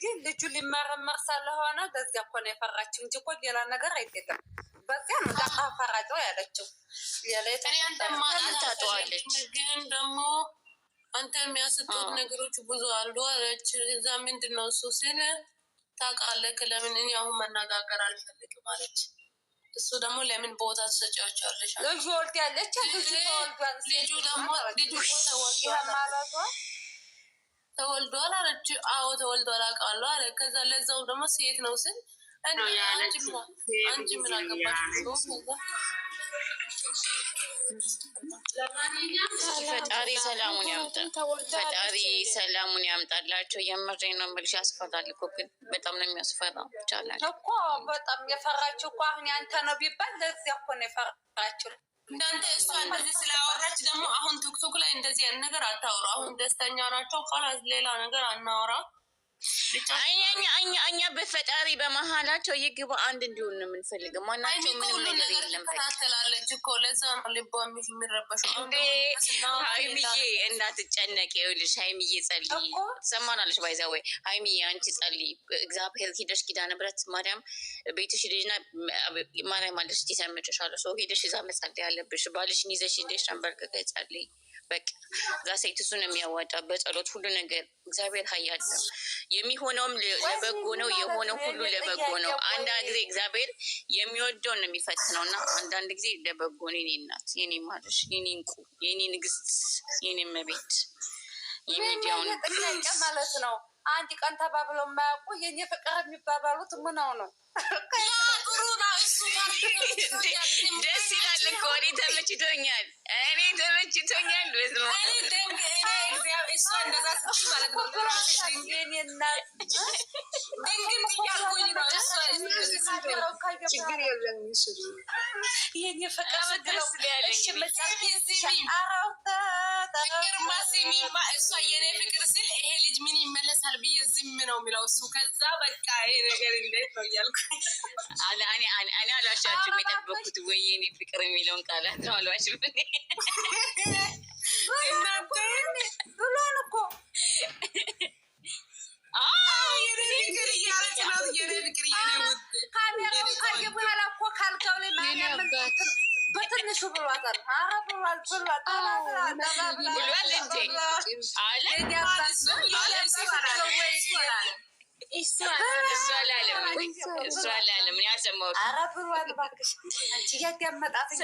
ግን ልጁ ሊመረመር ስለሆነ በዚያ እኮ ነው የፈራችው እንጂ እኮ ሌላ ነገር አይደለም። በዚያ ነው እንዳፈራጨው ያለችው። እኔ አንተማታጠዋለች ግን ደግሞ አንተ የሚያስጡት ነገሮች ብዙ አሉ አለች። እዛ ምንድን ነው እሱ ሲል ታውቃለህ፣ ለምን እኔ አሁን መነጋገር አልፈልግም አለች። እሱ ደግሞ ለምን ቦታ ትሰጫቸዋለሽ? ልጁ ወልድ ያለች ልጁ ደግሞ ልጁ ተወልዷል አለች። አዎ ተወልዷል አውቃለሁ አለ። ከዛ ለዛው ደግሞ ሴት ነው ስል አንቺ ምን አገባሽ? ፈጣሪ ሰላሙን ያምጣ። ፈጣሪ ሰላሙን ያምጣላቸው። የምሬ ነው የምልሽ። ያስፈራል እኮ ግን በጣም ነው የሚያስፈራው። ይቻላል እኮ በጣም የፈራችው እኮ አሁን ያንተ ነው ቢባል ለዚያ እኮ ነው የፈራችው። እናንተ እሷ እንደዚህ ስላወራች ደግሞ አሁን ቲክቶክ ላይ እንደዚህ አይነት ነገር አታውሩ። አሁን ደስተኛ ናቸው ካላዝ ሌላ ነገር አናወራ። እኛ በፈጣሪ በመሀላቸው ይግባ አንድ እንዲሆን ነው የምንፈልገው። ማናቸው ምንም ነገር የለም። ትከታተላለች እኮ ለዛ ነው ልቧ የሚረበሽ። ሀይሚዬ እንዳትጨነቂ፣ ይኸውልሽ ሀይሚዬ ጸልይ፣ ትሰማናለች። ባይዛ ወይ ሀይሚዬ አንቺ ጸልይ፣ እግዚአብሔር ሂደሽ ኪዳነ ምሕረት ማርያም ቤትሽ ልጅና ማርያም አለች ይሰምጭሻል። ሰው ሄደሽ እዛ መጸለይ አለብሽ። ባልሽን ይዘሽ ሄደሽ ተንበርክከ ጸልይ። በቃ እዛ ሴት እሱን የሚያዋጣ በጸሎት ሁሉ ነገር እግዚአብሔር ኃያል ነው። የሚሆነውም ለበጎ ነው። የሆነው ሁሉ ለበጎ ነው። አንዳንድ ጊዜ እግዚአብሔር የሚወደውን ነው የሚፈትነው እና አንዳንድ ጊዜ ለበጎ ነው። የኔ እናት፣ የኔ ማለሽ፣ የኔ እንቁ፣ የኔ ንግስት፣ የኔ መቤት የሚዲያውን ማለት ነው። አንድ ቀን ተባብለው የማያውቁ የኔ ፍቅር የሚባባሉት ምነው ነው? ጥሩ ነው እሱ ደስ ይላል እኮ። እኔ ተመችቶኛል፣ እኔ ተመችቶኛል። ችግር የለም የኔ ፍቅር ሲሚማ እሷ የኔ ፍቅር ስል ይሄ ልጅ ምን ይመለሳል ብዬ ዝም ነው የሚለው እሱ። ከዛ በቃ ይሄ ነገር እንዴት ነው እያልኩ እኔ አልዋሻችሁም። የጠበኩት ወይ የኔ ፍቅር የሚለውን ቃላት ነው። አልዋሽም እናንተ ብሎን እኮ ካሜራውን ካየ በኋላ እኮ ካልጋው ላይ ማርያምን በትንሹ ብሏታል። ኧረ ብሏል እሱ አላለም። ያሰማሁት ኧረ ብሏል እባክሽ አንቺ እያዳመጣት እሺ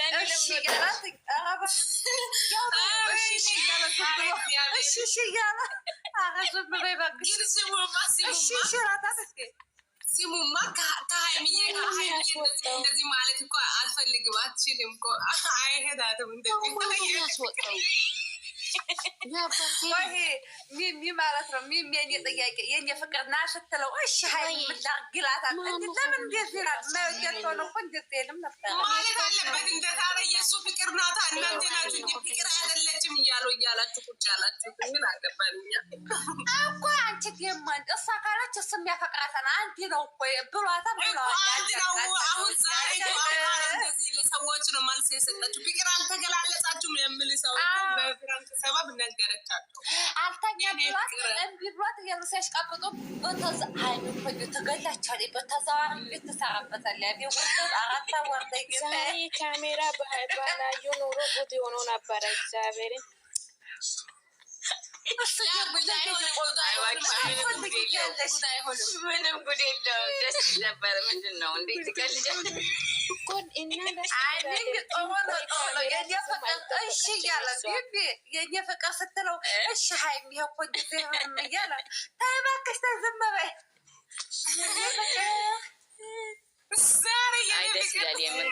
እያለ ኧረ ዝም በይ እባክሽ እሺ እላታለሁ። ሲሙማ ከሀይሚዬ እንደዚህ ማለት እኮ አልፈልግም። አትችልም እኮ አይሄዳትም ሚሚ ማለት ነው። ሚሚ የኔ ጥያቄ የኔ ፍቅር ና ስትለው እሺ ሀይሚ ምዳግላታል። ለምን እንደዚህ ናት? መወጀት ሆነ እኮ እንደዚህ የለም ነበር ማለት አለበት። እንደታረ የእሱ ፍቅር ናታ። እናንተ ናችሁ እንጂ ፍቅር አይደለችም እያላችሁ ቁጭ ያላችሁ ምን አገባልኛ እኮ አንቺ ደማን እሷ ካለች እሱ የሚያፈቅራታል አንድ ነው እኮ ብሏታል አንድ ነው። አሁን ዛሬ እንደዚህ ለሰዎች ነው መልስ የሰጠችው። ፍቅር አልተገላለጻችሁም የምል ሰው በፍራንክ ሰበብ ነገረቻቸው። አልተኛ ብሏት እምቢ ብሏት እያሉ ሲያሽቃብጡ ሀይሚ እኮ ተገላቻል። በተዘዋዋሪ ቤት ትሰራበታል። አራት ወርደ ዛሬ ካሜራ ባላዩ ኖሮ ጉድ ሆኖ ነበረ። እግዚአብሔርን ምንም ጉድ የለውም። ደስ ነበር። ምንድን ነው እንዴ ትቀልጃለሽ? የኔ ፍቅር ስትለው እሺ ሀይሚ ይሄ እኮ ጊዜ ምንም እያለ ተይ እባክሽ ተይ ዝም በይ። ደስ ይላል የምር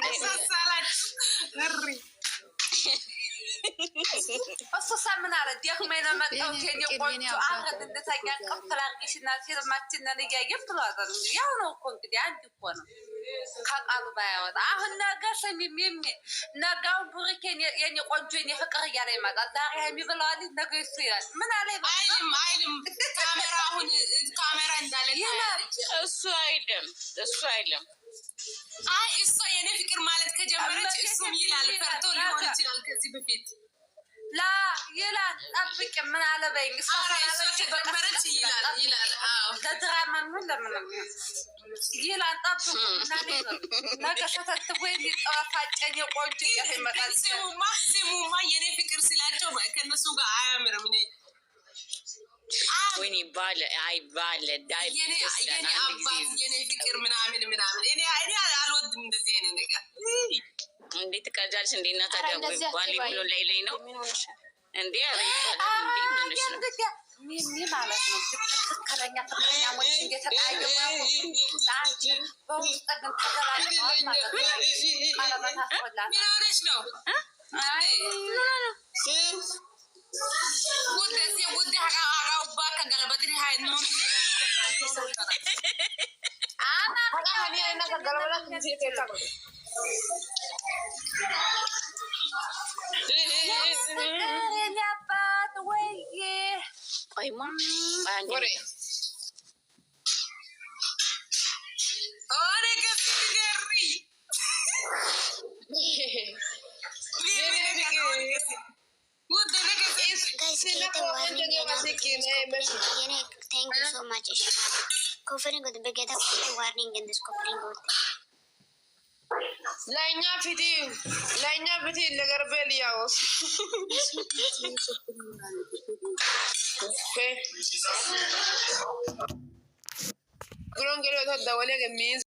እሱ ምን አለ ደክሞኝ ነው መጣሁት የኔ ቆንጆ አብረን እንድተኛ ከፍል አድርጊሽና ፊልማችንን እያየን ብሏታል። ያው ነው እኮ እንግዲህ አንድ እኮ ነው ከቃሉ ባያወጣ። አሁን ነገ ስሚም ነጋውን ቡሪክ የኔ ቆንጆ የኔ ፍቅር እያለ ይመጣል። ዛሬ ሀይሚ ብለዋል፣ ነገ እሱ ይላል። ምን አለ አይልም ካሜራ አሁን ካሜራ እንዳለ እሱ አይልም አይ እሷ የኔ ፍቅር ማለት ከጀመረች እሱም ይላል። ፈርቶ ሊሆን ይችላል ከዚህ በፊት ላ ይላል። ጠብቅ ምን አለ በይኝ። እሷ ከጀመረች ይላል። ለድራማ ምን ለምን ይላል ጠብቁ ነገ ሰተት ወይ ሊጠፋጨኝ ቆንጆ ይመጣል። ስሙማ የኔ ፍቅር ስላቸው ከነሱ ጋር አያምርም። ወይኔ ባለ አይ ባለ ዳይ የኔ አባት የኔ ፍቅር ምናምን እኔ አልወድም እንደዚህ አይነት ነገር። እንዴት ትቀጃለሽ? እንዴ እና ታዲያ ወይ ባሌ ብሎ ላይ ነው እንዴ? ምን ማለት ነው? ትክክለኛ ፍቅረኛሞች እየተጣዩ በውስጥ ግን ተገላጭተዋል ማለት ነው። ቀለበት አስቆላት። ምን ሆነሽ ነው? ውድ ሀቃቃውባ ከገለበትሪ ሀይ ነው አባት ወይ ቆይማ ለእኛ ፊት ለገርቤል ያወስ ግሮን ገሎ ተደወለ ገሚዝ